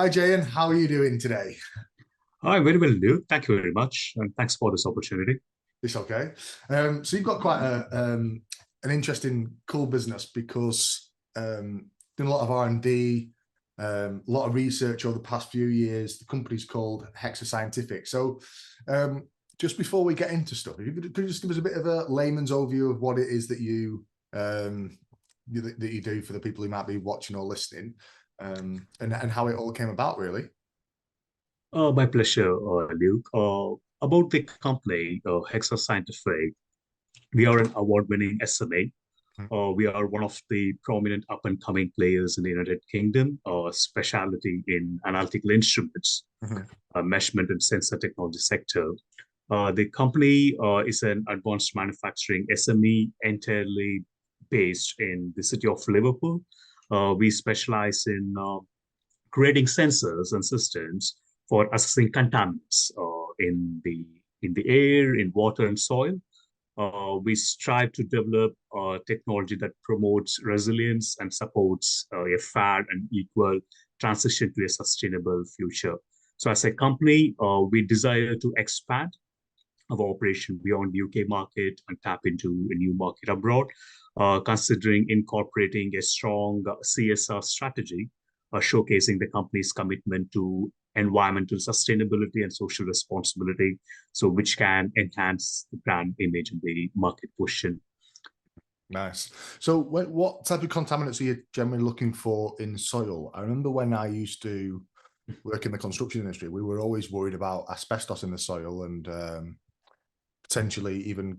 Hi, Jeyan. How are you doing today? Hi, very well, Luke. Thank you very much, and thanks for this opportunity. It's okay. So you've got quite an interesting, cool business because done a lot of R&D, a lot of research over the past few years. The company's called Hexsor Scientific. So just before we get into stuff, if you could just give us a bit of a layman's overview of what it is that you do for the people who might be watching or listening, and how it all came about, really. My pleasure, Luke. About the company, Hexsor Scientific, we are an award-winning SMA. We are one of the prominent up-and-coming players in the United Kingdom, specialty in analytical instruments, Mhm. measurement and sensor technology sector. The company is an advanced manufacturing SME entirely based in the city of Liverpool. We specialize in creating sensors and systems for assessing contaminants in the air, in water, and soil. We strive to develop technology that promotes resilience and supports a fair and equal transition to a sustainable future. So, as a company, we desire to expand our operation beyond the UK market and tap into a new market abroad, considering incorporating a strong CSR strategy, showcasing the company's commitment to environmental sustainability and social responsibility, so which can enhance the brand image and the market position. Nice. So, what type of contaminants are you generally looking for in soil? I remember when I used to work in the construction industry, we were always worried about asbestos in the soil and potentially even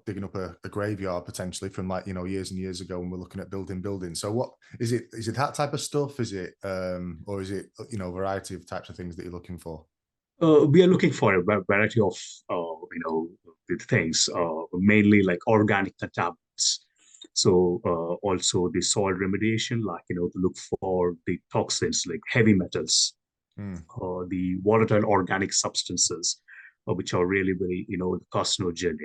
digging up a graveyard potentially from years and years ago when we're looking at building buildings. So what is it? Is it that type of stuff? Is it or is it a variety of types of things that you're looking for? We are looking for a variety of the things, mainly like organic contaminants. So also the soil remediation, like to look for the toxins like heavy metals, Mm, the volatile organic substances, which are really very carcinogen,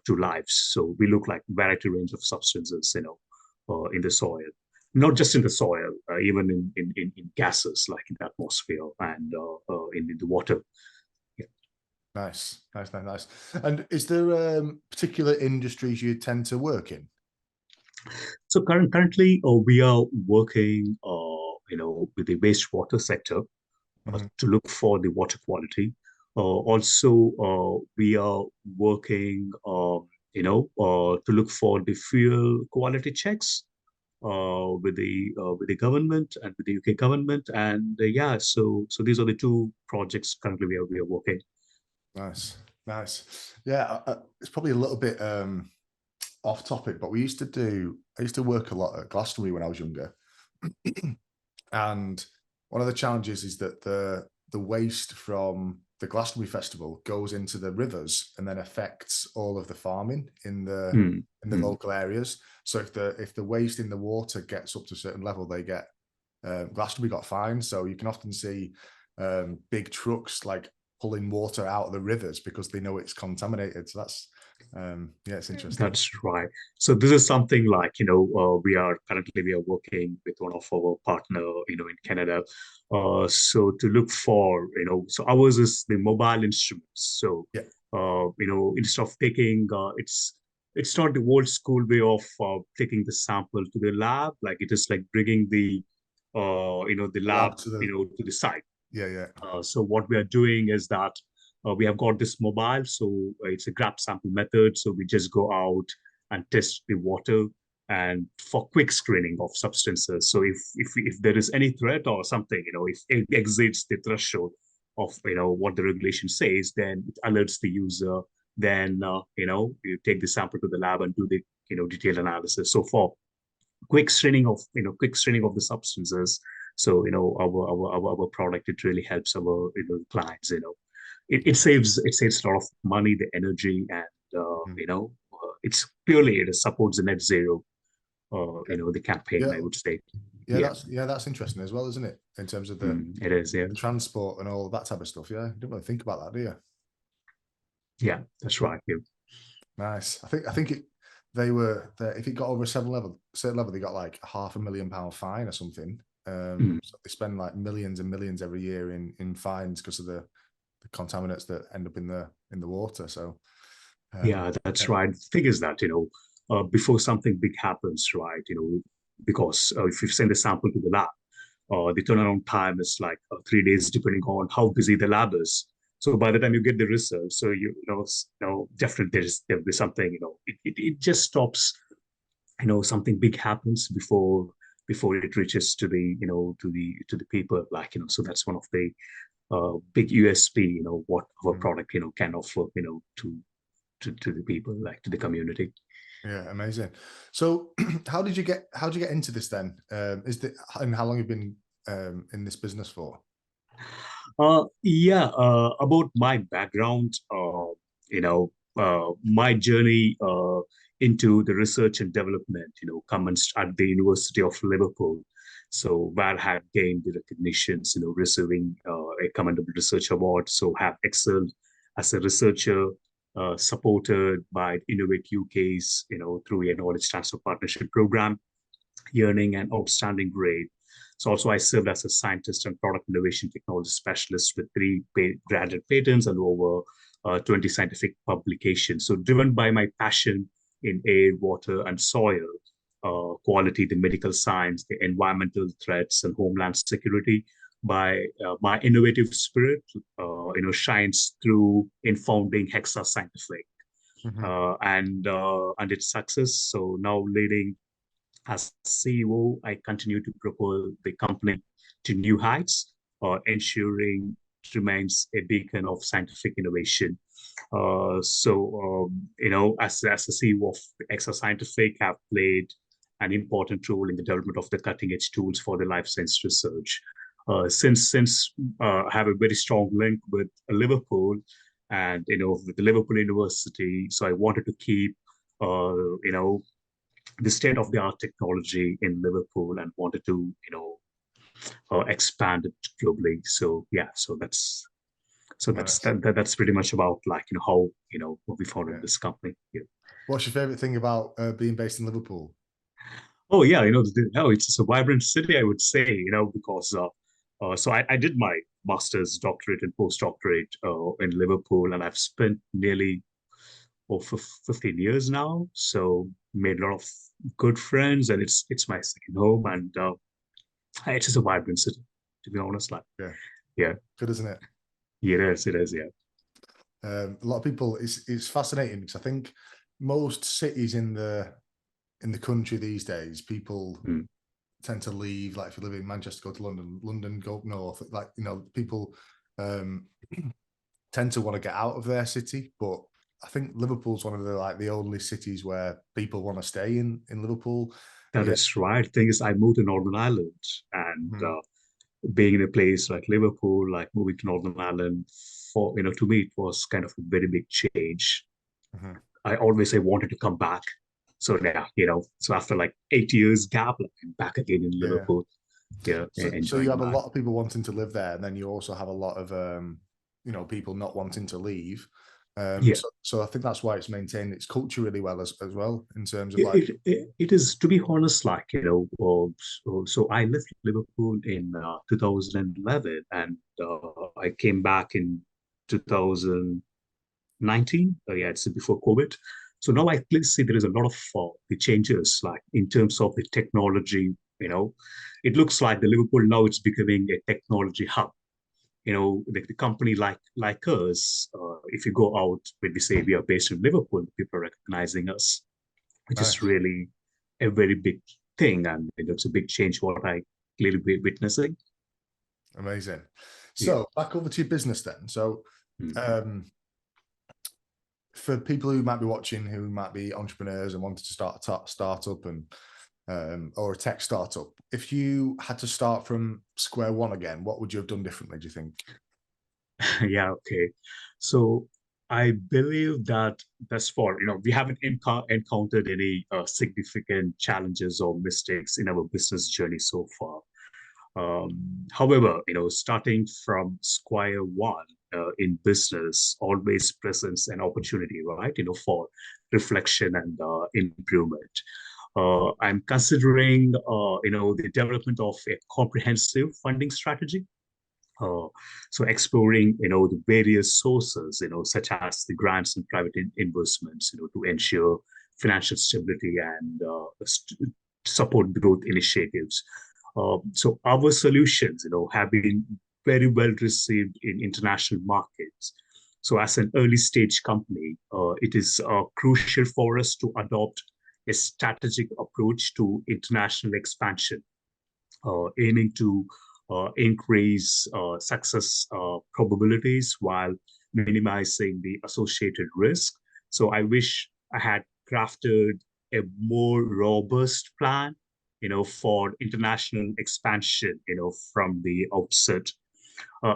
to lives. So we look like variety range of substances, in the soil, not just in the soil, even in gases like in the atmosphere and in the water. Yeah. nice, nice, nice, nice. And is there particular industries you tend to work in? So currently, we are working, with the wastewater sector Mhm. to look for the water quality. Also, we are working, to look for the fuel quality checks with the government and with the UK government, and yeah, so these are the two projects currently we are working. Nice, nice. Yeah, it's probably a little bit off topic, but I used to work a lot at Glastonbury when I was younger. And one of the challenges is that the waste from the Glastonbury Festival goes into the rivers and then affects all of the farming Mm, in the mm. local areas. So if the waste in the water gets up to a certain level, they get Glastonbury got fined. So you can often see big trucks like pulling water out of the rivers because they know it's contaminated. So that's yeah, it's interesting. That's right. So this is something like, we are working with one of our partner, in Canada. So to look for, so ours is the mobile instruments. So, Yeah. instead of taking, it's not the old school way of taking the sample to the lab. Like it is like bringing the The lab, lab to the to the site. yeah, yeah. So what we are doing is that we have got this mobile, so it's a grab sample method. So we just go out and test the water and for quick screening of substances. So if there is any threat or something, if it exceeds the threshold of what the regulation says, then it alerts the user. Then you take the sample to the lab and do the detailed analysis. So for quick screening of the substances. So our product, it really helps our clients. It saves a lot of money, the energy, and Mhm. it supports the net zero. The campaign, Yeah, I would say. yeah, Yeah. that's interesting as well, isn't it? In terms of It is. Yeah. the transport and all of that type of stuff. Yeah, you don't really think about that, do you? Yeah, that's right. Yeah. Nice. I think if it got over a certain level, they got like £500,000 fine or something. So they spend like millions and millions every year in fines because of the contaminants that end up in the water. So Yeah, that's right. The thing is that, before something big happens, right, because if you send a sample to the lab, the turnaround time is like 3 days, depending on how busy the lab is. So by the time you get the result, so definitely there'll be something, it just stops, something big happens before it reaches to the people, like, so that's one of the big USP, what our product, can offer, to the people, like to the community. Yeah, amazing. So how did you get into this then? And how long have you been in this business for? Yeah, about my background, my journey into the research and development, commenced at the University of Liverpool. So where I had gained the recognitions, receiving a commendable research award. So have excelled as a researcher, supported by Innovate UK's, through a knowledge transfer partnership program, earning an outstanding grade. So also I served as a scientist and product innovation technology specialist with 3 granted patents and over 20 scientific publications. So driven by my passion in air, water, and soil quality, the medical science, the environmental threats, and homeland security, by my innovative spirit, shines through in founding Hexsor Scientific and its success. So now leading as CEO, I continue to propel the company to new heights, ensuring it remains a beacon of scientific innovation. As a CEO of Hexsor Scientific, have played an important role in the development of the cutting-edge tools for the life science research. Since I have a very strong link with Liverpool and with the Liverpool University, so I wanted to keep the state of the art technology in Liverpool and wanted to, expand it globally. So yeah, Nice. that's pretty much about, like, how what we founded this company. Yeah. What's your favorite thing about being based in Liverpool? Oh yeah, it's a vibrant city, I would say, because so I did my master's, doctorate, and postdoctorate in Liverpool, and I've spent nearly for 15 years now. So made a lot of good friends, and it's my second home, and it's just a vibrant city, to be honest. Like, Yeah, yeah, good, isn't it? it is, yeah. A lot of people, it's fascinating because I think most cities in the country these days, people tend to leave. Like if you live in Manchester, go to London, London, go up north. Like, people tend to want to get out of their city, but I think Liverpool's one of the only cities where people want to stay in Liverpool. That Yeah. is right. Thing is, I moved to Northern Ireland, and being in a place like Liverpool, like moving to Northern Ireland, for to me, it was kind of a very big change. I always say wanted to come back. So yeah, so after like 8 years gap, like, I'm back again in Liverpool. Yeah, So you enjoying have a life. lot of people wanting to live there, and then you also have a lot of people not wanting to leave. Yeah. So I think that's why it's maintained its culture really well as well in terms of like. It is, to be honest, like, so I left Liverpool in 2011, and I came back in 2019. Yeah, it's before COVID. So now I clearly see there is a lot of the changes, like in terms of the technology. It looks like the Liverpool now it's becoming a technology hub. The company like us, if you go out when we say we are based in Liverpool, people are recognizing us, which is Nice. really a very big thing, and it's a big change what I clearly be witnessing. Amazing. Yeah. So back over to your business then. So Mm. for people who might be watching, who might be entrepreneurs and wanted to start a startup and or a tech startup, if you had to start from square one again, what would you have done differently, do you think? Yeah, okay. So I believe that thus far, we haven't encountered any significant challenges or mistakes in our business journey so far. However, starting from square one in business always presents an opportunity, right? For reflection and improvement. I'm considering, the development of a comprehensive funding strategy. Uh, so exploring, the various sources, such as the grants and private investments, to ensure financial stability and support growth initiatives. So our solutions, have been very well received in international markets. So as an early stage company, it is crucial for us to adopt a strategic approach to international expansion, aiming to increase success probabilities while minimizing the associated risk. So I wish I had crafted a more robust plan, for international expansion, from the outset.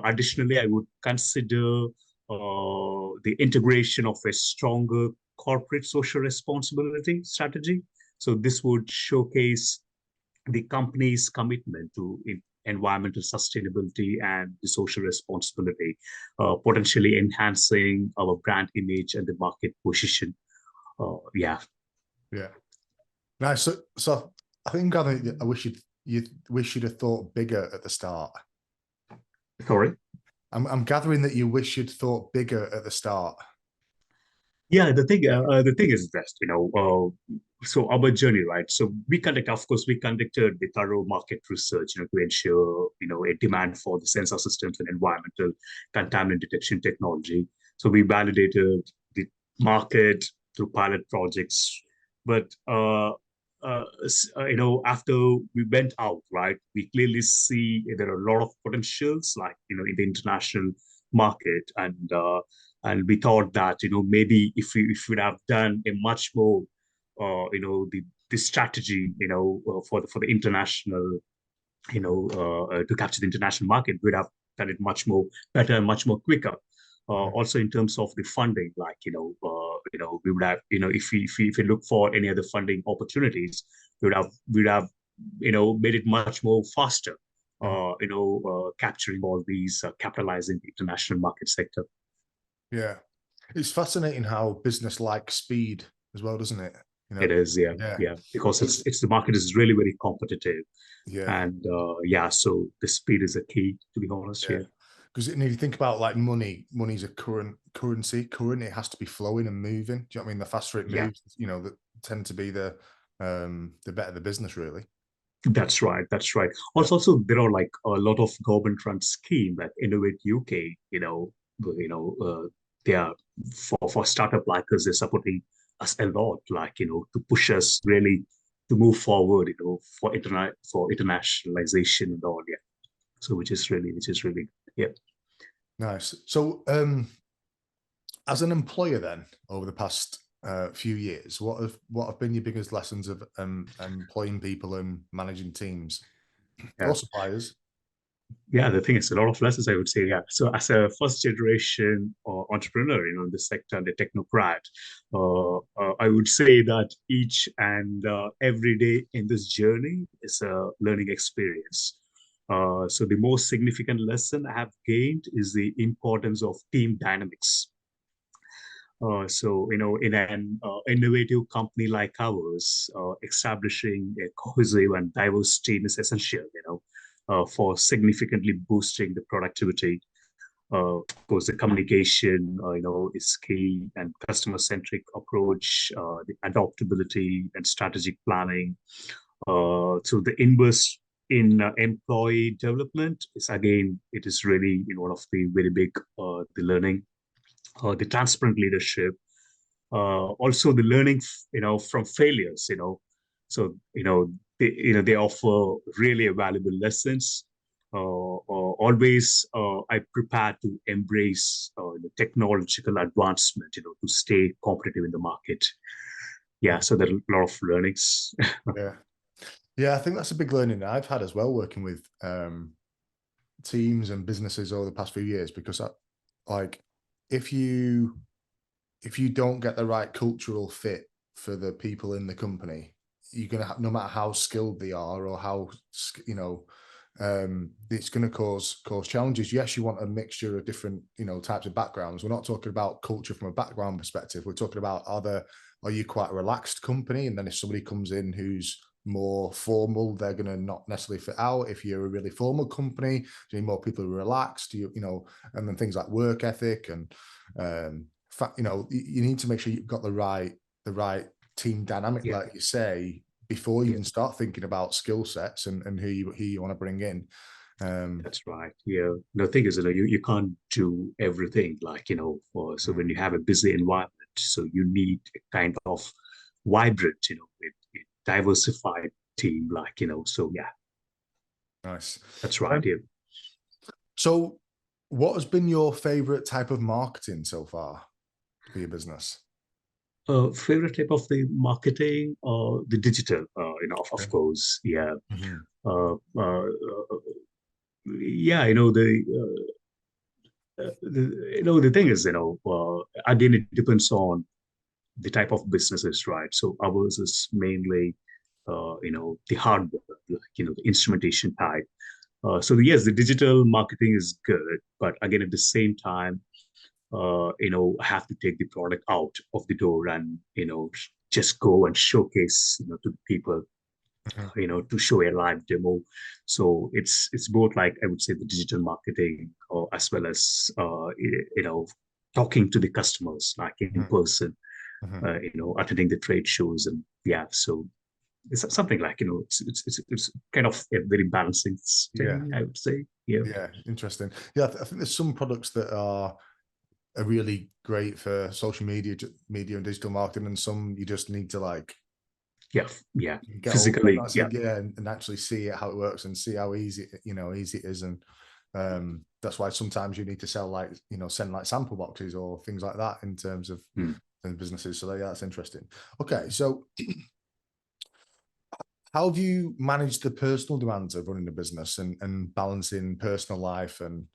Additionally, I would consider the integration of a stronger corporate social responsibility strategy. So this would showcase the company's commitment to environmental sustainability and the social responsibility, potentially enhancing our brand image and the market position. Yeah. Nice. So I think I wish you'd have thought bigger at the start. Sorry. I'm gathering that you wish you'd thought bigger at the start. Yeah, the thing is that, so our journey, right? So we conducted the thorough market research, to ensure, a demand for the sensor systems and environmental contaminant detection technology. So we validated the market through pilot projects, but after we went out, right, we clearly see there are a lot of potentials, like, in the international market, and we thought that, maybe if we would have done a much more, the strategy, for the international, to capture the international market, we'd have done it much more better and much more quicker. Also in terms of the funding, like, we would have, if we look for any other funding opportunities, we'd have made it much more faster, capturing all these, capitalizing the international market sector. Yeah, it's fascinating how business likes speed as well, doesn't it? It is, yeah, because it's the market is really very competitive, and so the speed is a key, to be honest. Because if you think about, like, money's a currency. It has to be flowing and moving. Do you know what I mean? The faster it moves, that tend to be the better the business, really. That's right. Also, there are like a lot of government-run schemes like Innovate UK. They are for startup like us. They're supporting us a lot, like, to push us really to move forward. For internationalization and all. Yeah. So which is really Nice. So, as an employer, then, over the past few years, what have been your biggest lessons of employing people and managing teams or suppliers? Yeah, the thing is, a lot of lessons, I would say. Yeah. So as a first generation entrepreneur, in the sector and the technocrat, I would say that each and every day in this journey is a learning experience. So the most significant lesson I have gained is the importance of team dynamics. So, in an innovative company like ours, establishing a cohesive and diverse team is essential, for significantly boosting the productivity. Of course, the communication, is key, and customer-centric approach, the adaptability and strategic planning. So the inverse in employee development is, again, it is really, one of the very big, the learning, the transparent leadership, also the learning, from failures, so, they offer really valuable lessons. Always, I prepare to embrace the technological advancement, to stay competitive in the market. Yeah, so there are a lot of learnings. Yeah, I think that's a big learning that I've had as well, working with teams and businesses over the past few years, because like, if you don't get the right cultural fit for the people in the company, you're gonna have, no matter how skilled they are or how it's going to cause challenges. Yes, you want a mixture of different, types of backgrounds. We're not talking about culture from a background perspective. We're talking about are you quite a relaxed company? And then if somebody comes in who's more formal, they're going to not necessarily fit out. If you're a really formal company, you need more people who are relaxed, and then things like work ethic and, you need to make sure you've got the right team dynamic, Yeah. like you say, before you even start thinking about skill sets and who you want to bring in. That's right. Yeah. The thing is, you can't do everything so when you have a busy environment, so you need a kind of vibrant, with diversified team, so yeah, Nice. that's right. Yeah. So what has been your favorite type of marketing so far for your business? Favorite type of the marketing or the digital, of Okay. course. Yeah. Mhm. Uh, uh, uh, yeah, the thing is, again, it depends on the type of businesses, right? So ours is mainly, the hardware, the instrumentation type. So yes, the digital marketing is good, but again, at the same time, have to take the product out of the door and, just go and showcase, to the people, Mhm. to show a live demo. So it's both, like I would say, the digital marketing, or as well as, talking to the customers like in Mhm. person, Mhm. attending the trade shows, and yeah, so it's something like, it's kind of a very balancing Yeah. thing, I would say. Yeah. Yeah. Interesting. Yeah. I think there's some products that are really great for social media and digital marketing, and some you just need to like Yeah. Yeah. get over it, Physically. not say, Yeah. yeah, and actually see it, how it works, and see how easy it is. And that's why sometimes you need to sell like, send like sample boxes or things like that in terms of Mm. businesses. So yeah, that's interesting. Okay, so how have you managed the personal demands of running a business and balancing personal life um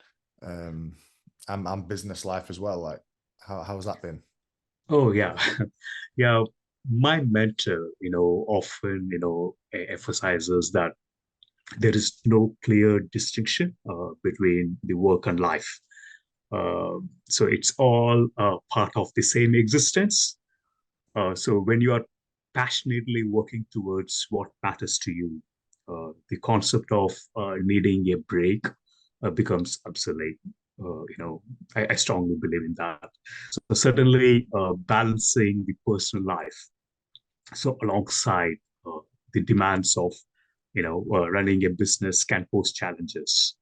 and business life as well? Like how has that been? Oh yeah. Yeah. My mentor, often, emphasizes that there is no clear distinction between the work and life. So it's all part of the same existence. So when you are passionately working towards what matters to you, the concept of needing a break becomes obsolete. I strongly believe in that. So certainly, balancing the personal life, so alongside the demands of, running a business, can pose challenges.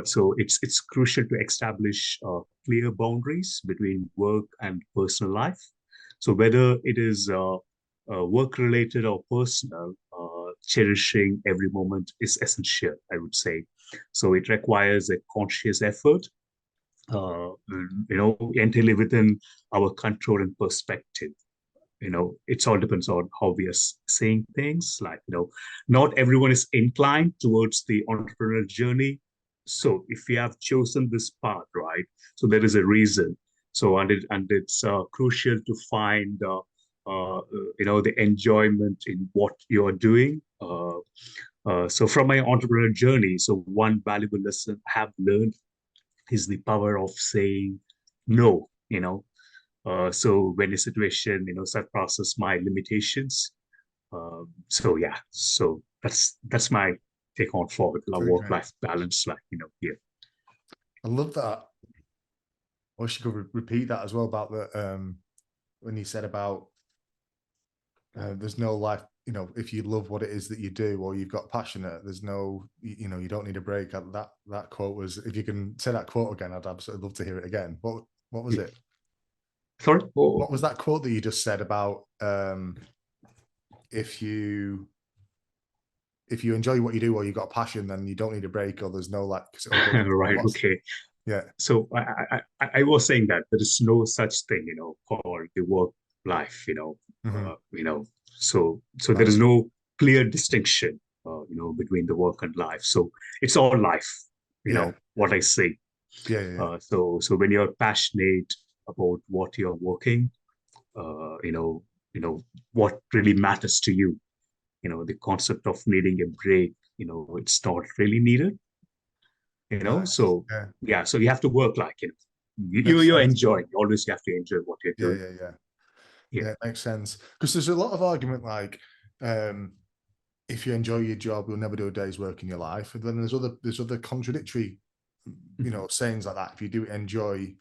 So it's crucial to establish clear boundaries between work and personal life. So whether it is work related or personal, cherishing every moment is essential, I would say. So it requires a conscious effort, entirely within our control and perspective. It all depends on how we are seeing things. Like, not everyone is inclined towards the entrepreneurial journey. So if we have chosen this path, right, so there is a reason. So it's crucial to find the enjoyment in what you're doing. So from my entrepreneurial journey, so one valuable lesson I have learned is the power of saying no. So when a situation, surpasses my limitations, so yeah, so that's my take on for Very great. work-life balance, yeah. I love that. I wish you could repeat that as well about the when you said about there's no life, if you love what it is that you do or you've got passionate, there's no, you don't need a break. That quote was, if you can say that quote again, I'd absolutely love to hear it again. What was Yeah. it? Sorry. What was that quote that you just said about if you enjoy what you do or you've got passion, then you don't need a break, or there's no like, Right. what's, Okay. yeah. So I was saying that there is no such thing, called the work life, Mhm. so there is Nice. no clear distinction, between the work and life. So it's all life, Yeah. what I say. Yeah. Yeah. Yeah. So when you're passionate about what you're working, you know what really matters to you, the concept of needing a break it's not really needed, Nice. so Yeah. yeah, so you have to work like, Makes you're sense. enjoying, always you have to enjoy what you're Yeah, doing. yeah, yeah. Yeah. Yeah, it makes sense. Because there's a lot of argument like, um, if you enjoy your job, you'll never do a day's work in your life. And then there's other contradictory, Mhm. sayings like that. If you do enjoy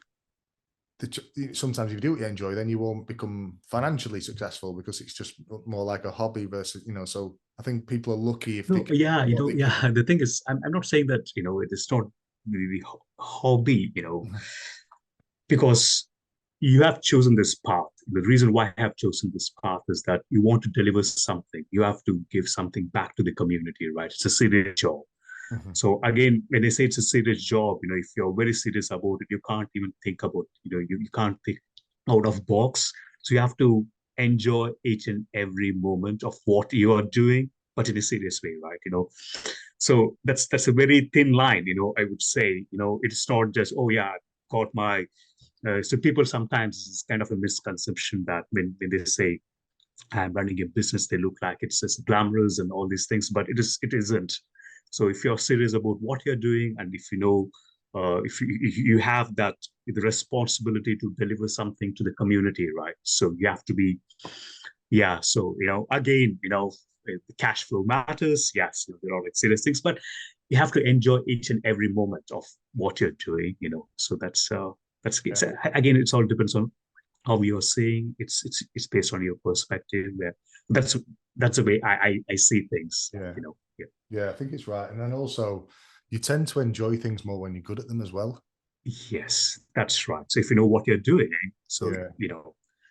sometimes if you do what you enjoy, then you won't become financially successful because it's just more like a hobby versus, so I think people are lucky if they No, can yeah, do what they can. yeah. The thing is, I'm not saying that, it is not really hobby, Mhm. because you have chosen this path. The reason why I have chosen this path is that you want to deliver something. You have to give something back to the community, right? It's a serious job. Mhm. So again, when they say it's a serious job, if you're very serious about it, you can't even think about, you can't think out of box. So you have to enjoy each and every moment of what you are doing, but in a serious way, right? So that's a very thin line, I would say, it's not just, oh yeah, I got my so people sometimes it's kind of a misconception that when they say I'm running a business, they look like it's just glamorous and all these things, but it isn't. So if you're serious about what you're doing, and if if you have that the responsibility to deliver something to the community, right? So you have to be, yeah. So again, the cash flow matters. Yes, there are like serious things, but you have to enjoy each and every moment of what you're doing. So that's Yeah, again, it's all depends on how you're seeing. It's based on your perspective. That's that's the way I see things. yeah, Yeah. yeah. I think it's right. And then also, you tend to enjoy things more when you're good at them as well. Yes, that's right. So if you know what you're doing, so Yeah,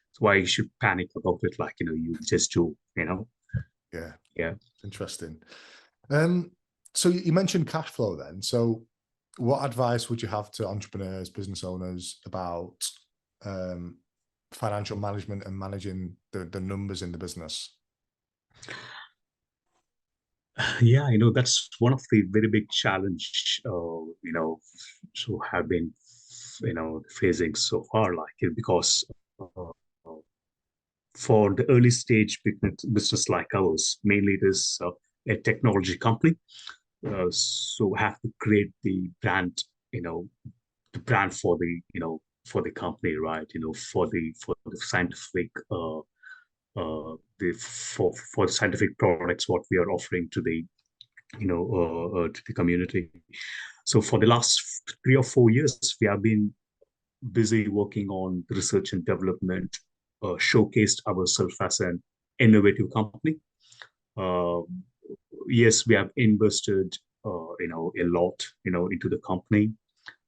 it's why you should panic about it. Like you just do. yeah. Yeah. Interesting. Um, so you mentioned cash flow then. So what advice would you have to entrepreneurs, business owners about um, financial management and managing the numbers in the business? Yeah, that's one of the very big challenge, so have been, facing so far, like because uh, for the early stage business like ours, mainly it is a technology company. So have to create you know, the brand for for the company, right? For the scientific for the scientific products what we are offering to the to the community. So for the last 3 or 4 years, we have been busy working on research and development, showcased ourselves as an innovative company. Uh, yes, we have invested, a lot, into the company.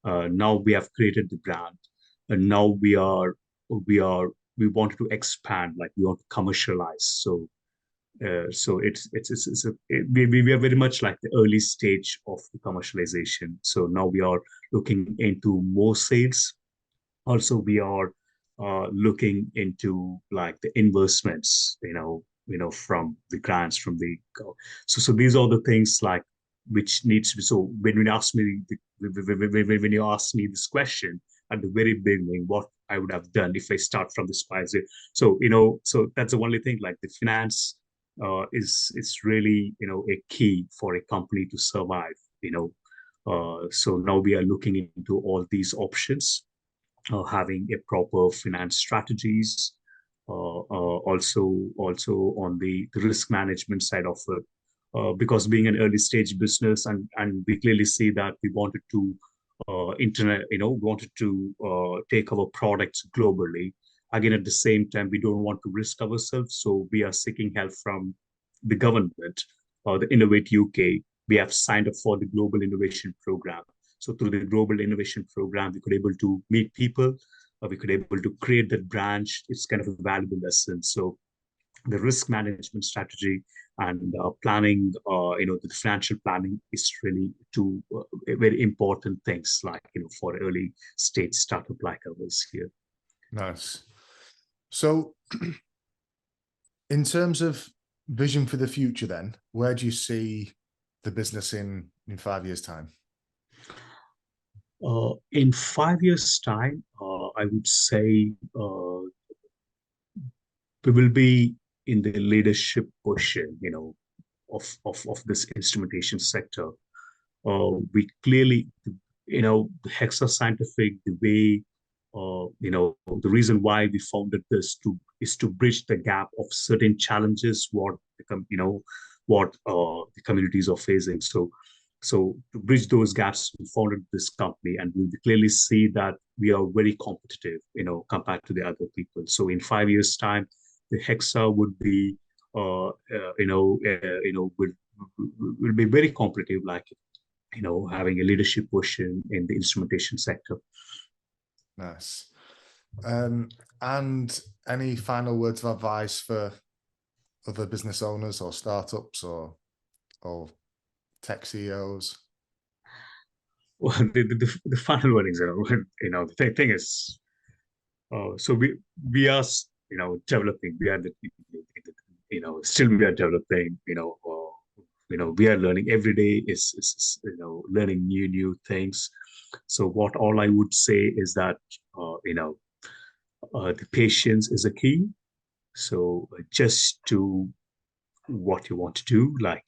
Now we have created the brand, and now we are we wanted to expand, like we want to commercialize. So we are very much like the early stage of the commercialization. So now we are looking into more sales. Also, we are looking into like the investments, from the grants from the. So these are the things like which needs to be. So when you ask me when you ask me this question at the very beginning, what I would have done if I start from the spice. So so that's the only thing. Like the finance is really a key for a company to survive. So now we are looking into all these options, having a proper finance strategies, also on the risk management side of it, because being an early stage business, and we clearly see that we wanted to wanted to take our products globally. Again, at the same time, we don't want to risk ourselves, so we are seeking help from the government, the Innovate UK. We have signed up for the Global Innovation Program. So through the Global Innovation Program, we could able to meet people, we could able to create that branch. It's kind of a valuable lesson. So the risk management strategy and planning, the financial planning is really two very important things, like for early stage startup like ours here. Nice. So in terms of vision for the future, then where do you see the business in 5 years' time? In 5 years' time, I would say we will be in the leadership position, of this instrumentation sector. We clearly, the Hexsor Scientific, the way, the reason why we founded this is to bridge the gap of certain challenges what the communities are facing. So to bridge those gaps, we founded this company, and we clearly see that we are very competitive, compared to the other people. So in 5 years' time, the Hexsor would be, will be very competitive, like, having a leadership position in the instrumentation sector. Nice. And any final words of advice for other business owners or startups or tech CEOs? Well, the final word is, the thing is, so we are, developing. We are still we are developing. We are learning every day. Is learning new things. So what all I would say is that the patience is a key. So just do what you want to do, like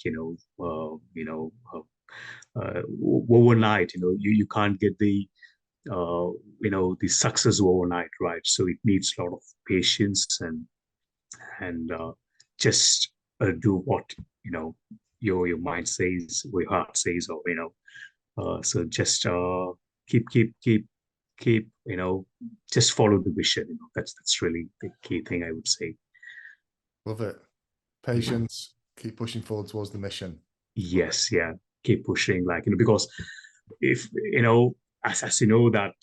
overnight. You can't get the the success overnight, right? So it needs a lot of patience and just do what your mind says, or your heart says, or so just keep just follow the vision. That's really the key thing I would say. Love it. Patience, keep pushing forward towards the mission. Yes, yeah, keep pushing, like, because if as you know that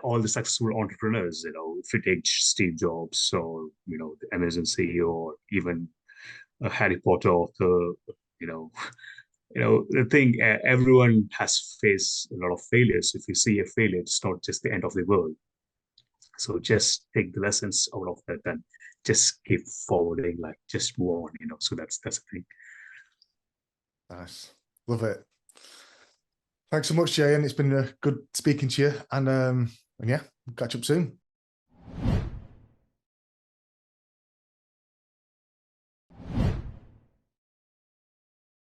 all the successful entrepreneurs, if you take Steve Jobs, or the Amazon CEO, or even a Harry Potter author, the thing, everyone has faced a lot of failures. If you see a failure, it's not just the end of the world. So just take the lessons out of that and just keep forwarding, like, just move on, so that's the thing. Nice. Love it. Thanks so much, Jeyan. It's been good speaking to you, and yeah, we'll catch up soon.